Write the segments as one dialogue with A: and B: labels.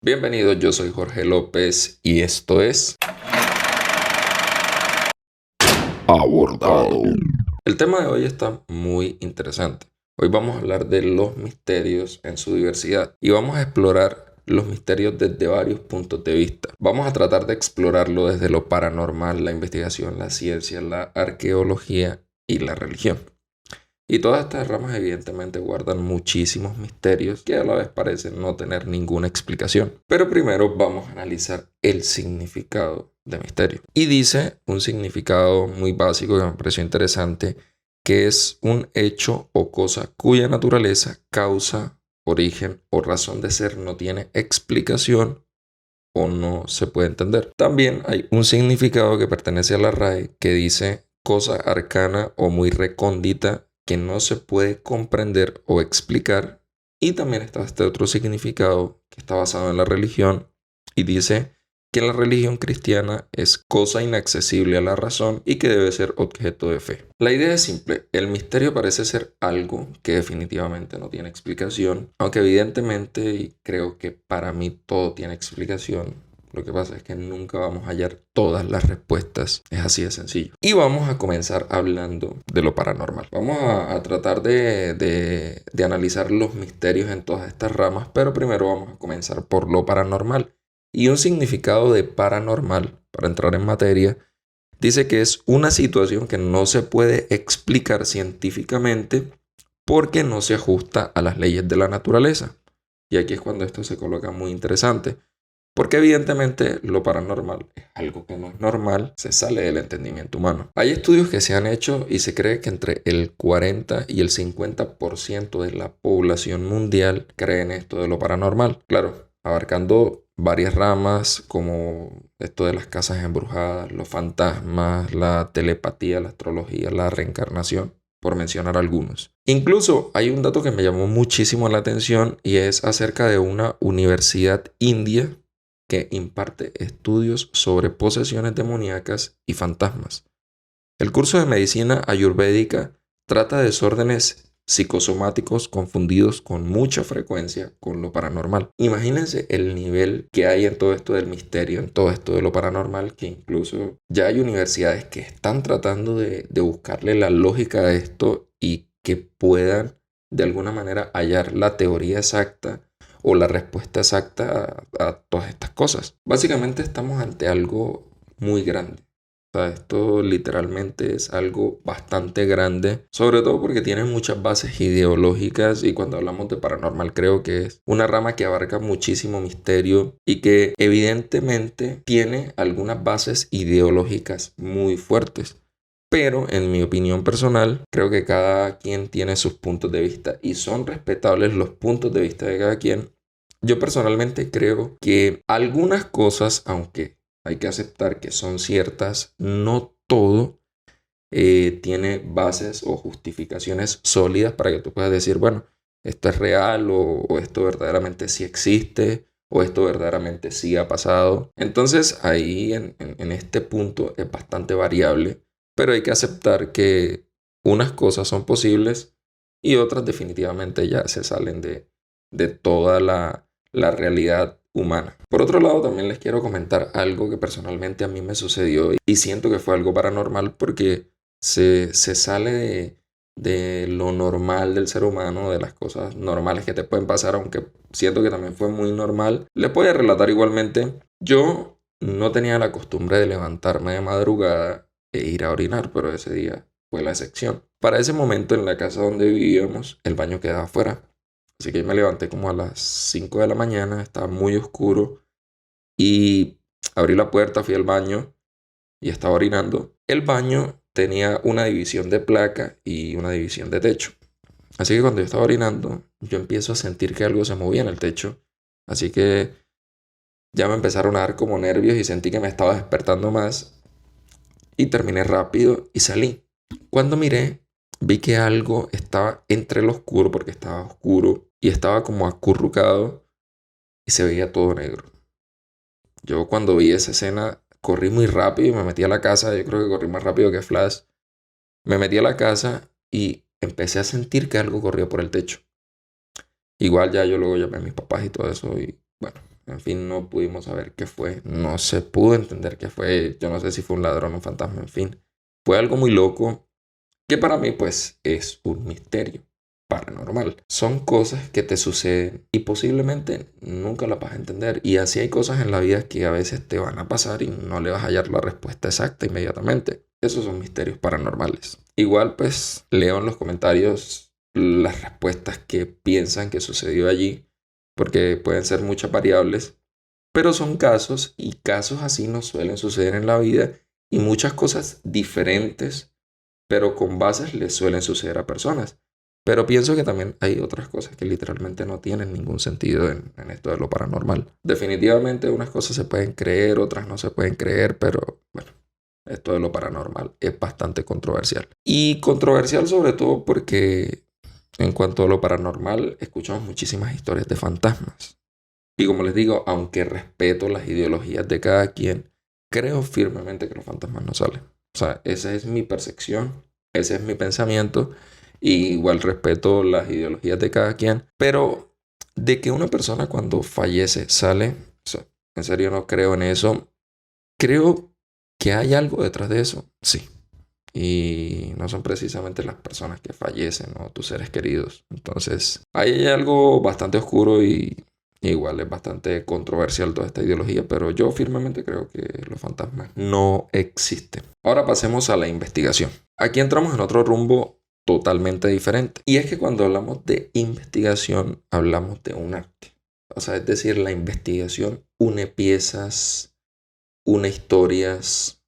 A: Bienvenidos, yo soy Jorge López y esto es Abordado. El tema de hoy está muy interesante. Hoy vamos a hablar de los misterios en su diversidad y vamos a explorar los misterios desde varios puntos de vista. Vamos a tratar de explorarlo desde lo paranormal, la investigación, la ciencia, la arqueología y la religión. Y todas estas ramas evidentemente guardan muchísimos misterios que a la vez parecen no tener ninguna explicación. Pero primero vamos a analizar el significado de misterio. Y dice un significado muy básico que me pareció interesante, que es un hecho o cosa cuya naturaleza, causa, origen o razón de ser no tiene explicación o no se puede entender. También hay un significado que pertenece a la RAE que dice cosa arcana o muy recóndita que no se puede comprender o explicar. Y también está este otro significado que está basado en la religión y dice que la religión cristiana es cosa inaccesible a la razón y que debe ser objeto de fe. La idea es simple, el misterio parece ser algo que definitivamente no tiene explicación, aunque evidentemente, y creo que para mí todo tiene explicación. Lo que pasa es que nunca vamos a hallar todas las respuestas. Es así de sencillo. Y vamos a comenzar hablando de lo paranormal. Vamos a tratar de analizar los misterios en todas estas ramas, pero primero vamos a comenzar por lo paranormal. Y un significado de paranormal, para entrar en materia, dice que es una situación que no se puede explicar científicamente porque no se ajusta a las leyes de la naturaleza. Y aquí es cuando esto se coloca muy interesante. Porque evidentemente lo paranormal es algo que no es normal, se sale del entendimiento humano. Hay estudios que se han hecho y se cree que entre el 40 y el 50% de la población mundial creen esto de lo paranormal. Claro, abarcando varias ramas como esto de las casas embrujadas, los fantasmas, la telepatía, la astrología, la reencarnación, por mencionar algunos. Incluso hay un dato que me llamó muchísimo la atención y es acerca de una universidad india que imparte estudios sobre posesiones demoníacas y fantasmas. El curso de medicina ayurvédica trata desórdenes psicosomáticos confundidos con mucha frecuencia con lo paranormal. Imagínense el nivel que hay en todo esto del misterio, en todo esto de lo paranormal, que incluso ya hay universidades que están tratando de buscarle la lógica a esto y que puedan de alguna manera hallar la teoría exacta o la respuesta exacta a todas estas cosas. Básicamente estamos ante algo muy grande. O sea, esto literalmente es algo bastante grande, sobre todo porque tiene muchas bases ideológicas y cuando hablamos de paranormal creo que es una rama que abarca muchísimo misterio y que evidentemente tiene algunas bases ideológicas muy fuertes. Pero en mi opinión personal, creo que cada quien tiene sus puntos de vista y son respetables los puntos de vista de cada quien. Yo personalmente creo que algunas cosas, aunque hay que aceptar que son ciertas, no todo tiene bases o justificaciones sólidas para que tú puedas decir, bueno, esto es real o esto verdaderamente sí existe o esto verdaderamente sí ha pasado. Entonces ahí en este punto es bastante variable, pero hay que aceptar que unas cosas son posibles y otras definitivamente ya se salen de toda la realidad humana. Por otro lado, también les quiero comentar algo que personalmente a mí me sucedió y siento que fue algo paranormal porque se sale de lo normal del ser humano, de las cosas normales que te pueden pasar, aunque siento que también fue muy normal. Les voy a relatar igualmente. Yo no tenía la costumbre de levantarme de madrugada e ir a orinar, pero ese día fue la excepción. Para ese momento en la casa donde vivíamos, el baño quedaba afuera. Así que me levanté como a las 5 de la mañana, estaba muy oscuro y abrí la puerta, fui al baño y estaba orinando. El baño tenía una división de placa y una división de techo. Así que cuando yo estaba orinando, yo empiezo a sentir que algo se movía en el techo. Así que ya me empezaron a dar como nervios y sentí que me estaba despertando más. Y terminé rápido y salí. Cuando miré, vi que algo estaba entre lo oscuro, porque estaba oscuro, y estaba como acurrucado y se veía todo negro. Yo cuando vi esa escena corrí muy rápido y me metí a la casa. Yo creo que corrí más rápido que Flash. Me metí a la casa y empecé a sentir que algo corría por el techo. Igual ya yo luego llamé a mis papás y todo eso y bueno, En fin, no pudimos saber qué fue. No se pudo entender qué fue. Yo no sé si fue un ladrón o un fantasma. En fin, fue algo muy loco que para mí pues es un misterio paranormal. Son cosas que te suceden y posiblemente nunca las vas a entender. Y así hay cosas en la vida que a veces te van a pasar y no le vas a hallar la respuesta exacta inmediatamente. Esos son misterios paranormales. Igual pues leo en los comentarios las respuestas que piensan que sucedió allí, porque pueden ser muchas variables, pero son casos y casos así nos suelen suceder en la vida y muchas cosas diferentes pero con bases le suelen suceder a personas. Pero pienso que también hay otras cosas que literalmente no tienen ningún sentido en esto de lo paranormal. Definitivamente unas cosas se pueden creer, otras no se pueden creer, pero bueno, esto de lo paranormal es bastante controversial. Y controversial sobre todo porque en cuanto a lo paranormal, escuchamos muchísimas historias de fantasmas. Y como les digo, aunque respeto las ideologías de cada quien, creo firmemente que los fantasmas no salen. O sea, esa es mi percepción, ese es mi pensamiento. Y igual respeto las ideologías de cada quien. Pero de que una persona cuando fallece sale, o sea, en serio no creo en eso. Creo que hay algo detrás de eso, sí. Y no son precisamente las personas que fallecen o tus seres queridos. Entonces, ahí hay algo bastante oscuro y igual es bastante controversial toda esta ideología, pero yo firmemente creo que los fantasmas no existen. Ahora pasemos a la investigación. Aquí entramos en otro rumbo totalmente diferente. Y es que cuando hablamos de investigación, hablamos de un arte. O sea, es decir, la investigación une piezas, une historias,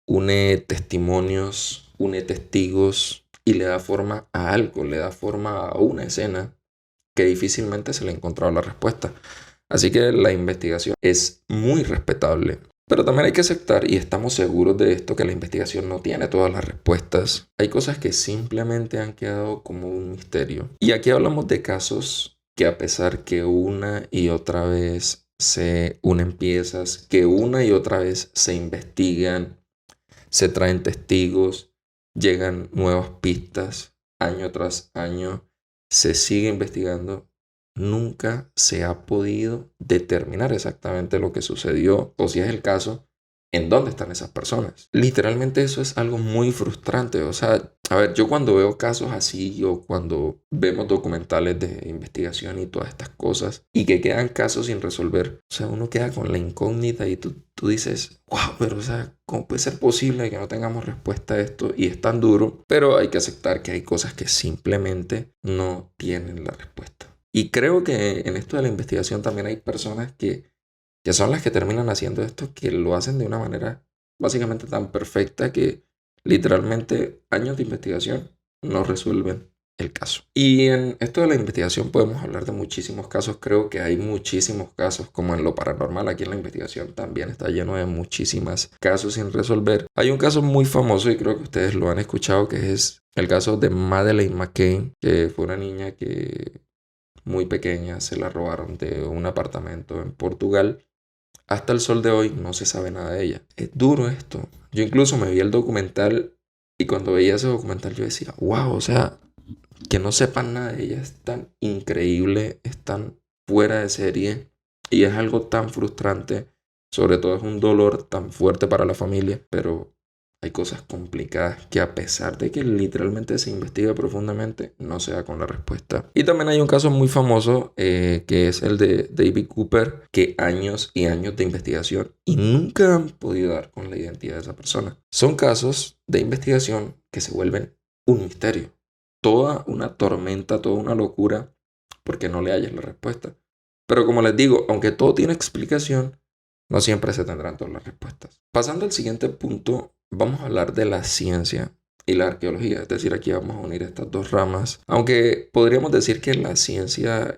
A: une testimonios, une testigos y le da forma a algo, le da forma a una escena que difícilmente se le ha encontrado la respuesta. Así que la investigación es muy respetable. Pero también hay que aceptar, y estamos seguros de esto, que la investigación no tiene todas las respuestas. Hay cosas que simplemente han quedado como un misterio. Y aquí hablamos de casos que a pesar que una y otra vez se unen piezas, que una y otra vez se investigan, se traen testigos, llegan nuevas pistas, año tras año, se sigue investigando. Nunca se ha podido determinar exactamente lo que sucedió o si es el caso, en dónde están esas personas. Literalmente eso es algo muy frustrante. O sea, a ver, yo cuando veo casos así o cuando vemos documentales de investigación y todas estas cosas y que quedan casos sin resolver, o sea, uno queda con la incógnita y tú dices, wow, pero o sea, ¿cómo puede ser posible que no tengamos respuesta a esto? Y es tan duro, pero hay que aceptar que hay cosas que simplemente no tienen la respuesta. Y creo que en esto de la investigación también hay personas que son las que terminan haciendo esto, que lo hacen de una manera básicamente tan perfecta que literalmente años de investigación no resuelven el caso. Y en esto de la investigación podemos hablar de muchísimos casos. Creo que hay muchísimos casos, como en lo paranormal. Aquí en la investigación también está lleno de muchísimos casos sin resolver. Hay un caso muy famoso y creo que ustedes lo han escuchado, que es el caso de Madeleine McCann, que fue una niña que muy pequeña se la robaron de un apartamento en Portugal. Hasta el sol de hoy no se sabe nada de ella. Es duro esto. Yo incluso me vi el documental y cuando veía ese documental yo decía, wow, o sea, que no sepan nada de ella es tan increíble, es tan fuera de serie y es algo tan frustrante. Sobre todo es un dolor tan fuerte para la familia, pero hay cosas complicadas que a pesar de que literalmente se investiga profundamente, no se da con la respuesta. Y también hay un caso muy famoso que es el de David Cooper, que años y años de investigación y nunca han podido dar con la identidad de esa persona. Son casos de investigación que se vuelven un misterio. Toda una tormenta, toda una locura, porque no le hayas la respuesta. Pero como les digo, aunque todo tiene explicación, no siempre se tendrán todas las respuestas. Pasando al siguiente punto, vamos a hablar de la ciencia y la arqueología. Es decir, aquí vamos a unir estas dos ramas. Aunque podríamos decir que la ciencia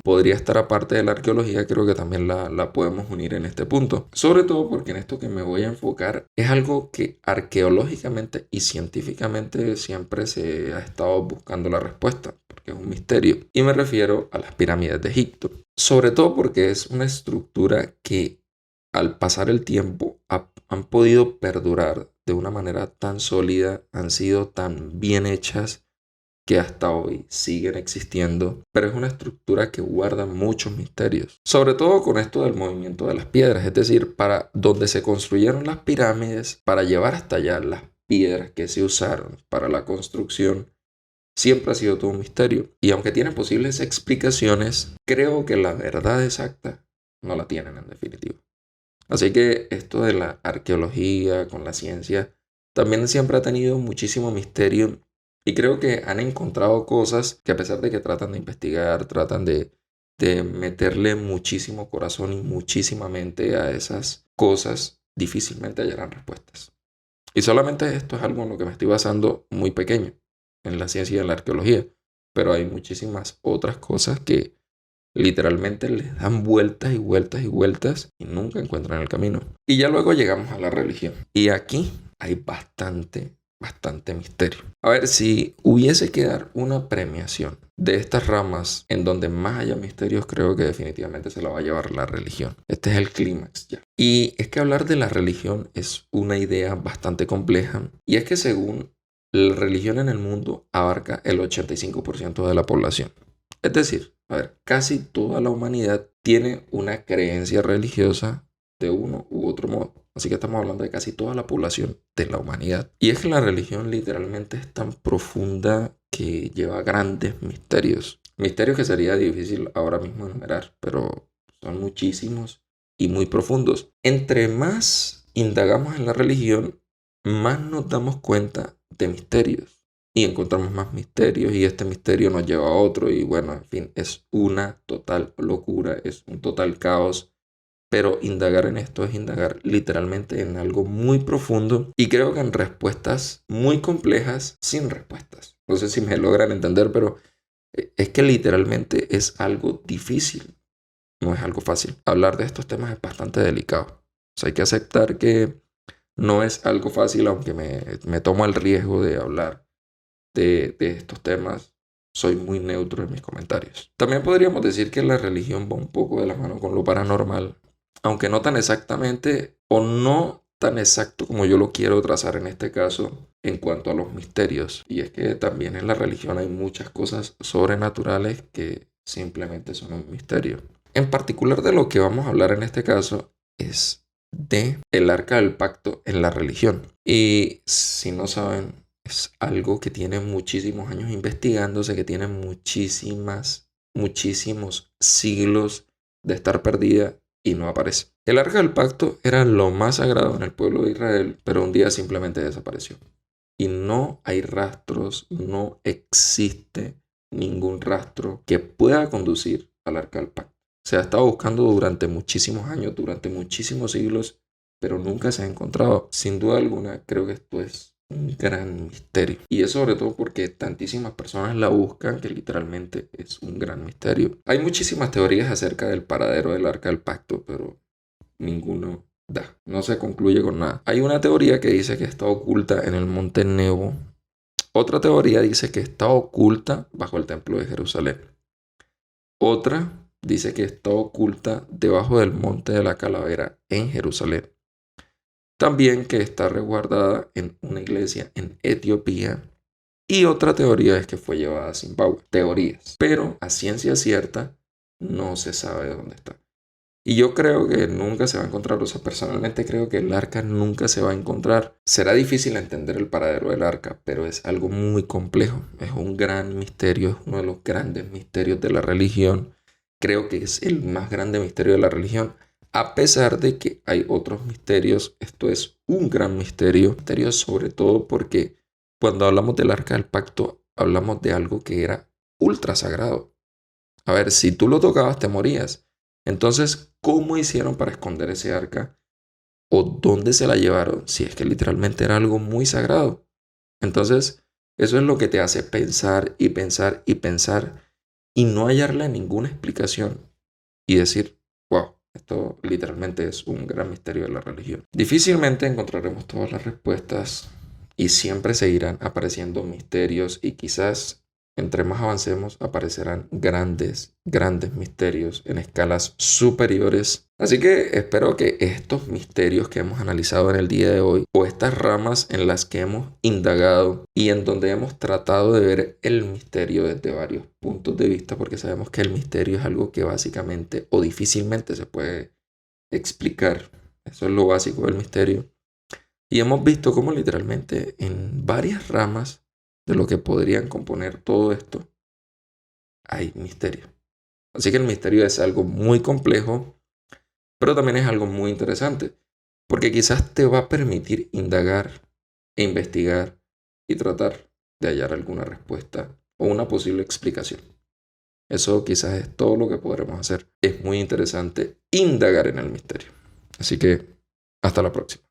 A: podría estar aparte de la arqueología, creo que también la podemos unir en este punto. Sobre todo porque en esto que me voy a enfocar es algo que arqueológicamente y científicamente siempre se ha estado buscando la respuesta, porque es un misterio. Y me refiero a las pirámides de Egipto. Sobre todo porque es una estructura que al pasar el tiempo han podido perdurar de una manera tan sólida, han sido tan bien hechas que hasta hoy siguen existiendo, pero es una estructura que guarda muchos misterios. Sobre todo con esto del movimiento de las piedras, es decir, para donde se construyeron las pirámides, para llevar hasta allá las piedras que se usaron para la construcción, siempre ha sido todo un misterio. Y aunque tienen posibles explicaciones, creo que la verdad exacta no la tienen en definitiva. Así que esto de la arqueología con la ciencia también siempre ha tenido muchísimo misterio y creo que han encontrado cosas que a pesar de que tratan de investigar, tratan de meterle muchísimo corazón y muchísima mente a esas cosas, difícilmente hallarán respuestas. Y solamente esto es algo en lo que me estoy basando muy pequeño, en la ciencia y en la arqueología, pero hay muchísimas otras cosas que literalmente les dan vueltas y vueltas y vueltas y nunca encuentran el camino. Y ya luego llegamos a la religión. Y aquí hay bastante misterio. A ver, si hubiese que dar una premiación de estas ramas en donde más haya misterios, creo que definitivamente se la va a llevar la religión. Este es el clímax ya. Y es que hablar de la religión es una idea bastante compleja. Y es que según la religión en el mundo abarca el 85% de la población. Es decir, a ver, casi toda la humanidad tiene una creencia religiosa de uno u otro modo. Así que estamos hablando de casi toda la población de la humanidad. Y es que la religión literalmente es tan profunda que lleva grandes misterios. Misterios que sería difícil ahora mismo enumerar, pero son muchísimos y muy profundos. Entre más indagamos en la religión, más nos damos cuenta de misterios. Y encontramos más misterios y este misterio nos lleva a otro y bueno, en fin, es una total locura, es un total caos. Pero indagar en esto es indagar literalmente en algo muy profundo y creo que en respuestas muy complejas sin respuestas. No sé si me logran entender, pero es que literalmente es algo difícil, no es algo fácil. Hablar de estos temas es bastante delicado. O sea, hay que aceptar que no es algo fácil, aunque me tomo el riesgo de hablar de estos temas. Soy muy neutro en mis comentarios. También podríamos decir que la religión va un poco de la mano con lo paranormal, aunque no tan exactamente o no tan exacto como yo lo quiero trazar en este caso en cuanto a los misterios. Y es que también en la religión hay muchas cosas sobrenaturales que simplemente son un misterio. En particular de lo que vamos a hablar en este caso es de el Arca del Pacto en la religión. Y si no saben, es algo que tiene muchísimos años investigándose, que tiene muchísimos siglos de estar perdida y no aparece. El Arca del Pacto era lo más sagrado en el pueblo de Israel, pero un día simplemente desapareció. Y no hay rastros, no existe ningún rastro que pueda conducir al Arca del Pacto. Se ha estado buscando durante muchísimos años, durante muchísimos siglos, pero nunca se ha encontrado. Sin duda alguna, creo que esto es un gran misterio. Y es sobre todo porque tantísimas personas la buscan que literalmente es un gran misterio. Hay muchísimas teorías acerca del paradero del Arca del Pacto, pero ninguno da. No se concluye con nada. Hay una teoría que dice que está oculta en el monte Nebo. Otra teoría dice que está oculta bajo el templo de Jerusalén. Otra dice que está oculta debajo del monte de la Calavera en Jerusalén. También que está resguardada en una iglesia en Etiopía. Y otra teoría es que fue llevada a Zimbabue. Teorías. Pero a ciencia cierta no se sabe dónde está. Y yo creo que nunca se va a encontrar. O sea, personalmente creo que el arca nunca se va a encontrar. Será difícil entender el paradero del arca, pero es algo muy complejo. Es un gran misterio. Es uno de los grandes misterios de la religión. Creo que es el más grande misterio de la religión. A pesar de que hay otros misterios, esto es un gran misterio. Misterio sobre todo porque cuando hablamos del Arca del Pacto, hablamos de algo que era ultra sagrado. A ver, si tú lo tocabas te morías. Entonces, ¿cómo hicieron para esconder ese arca? ¿O dónde se la llevaron? Si es que literalmente era algo muy sagrado. Entonces, eso es lo que te hace pensar y pensar y pensar y no hallarle ninguna explicación y decir, wow, esto literalmente es un gran misterio de la religión. Difícilmente encontraremos todas las respuestas y siempre seguirán apareciendo misterios y quizás entre más avancemos, aparecerán grandes, grandes misterios en escalas superiores. Así que espero que estos misterios que hemos analizado en el día de hoy, o estas ramas en las que hemos indagado y en donde hemos tratado de ver el misterio desde varios puntos de vista, porque sabemos que el misterio es algo que básicamente o difícilmente se puede explicar. Eso es lo básico del misterio. Y hemos visto cómo literalmente en varias ramas de lo que podrían componer todo esto hay misterio. Así que el misterio es algo muy complejo, pero también es algo muy interesante, porque quizás te va a permitir indagar e investigar y tratar de hallar alguna respuesta o una posible explicación. Eso quizás es todo lo que podremos hacer. Es muy interesante indagar en el misterio. Así que hasta la próxima.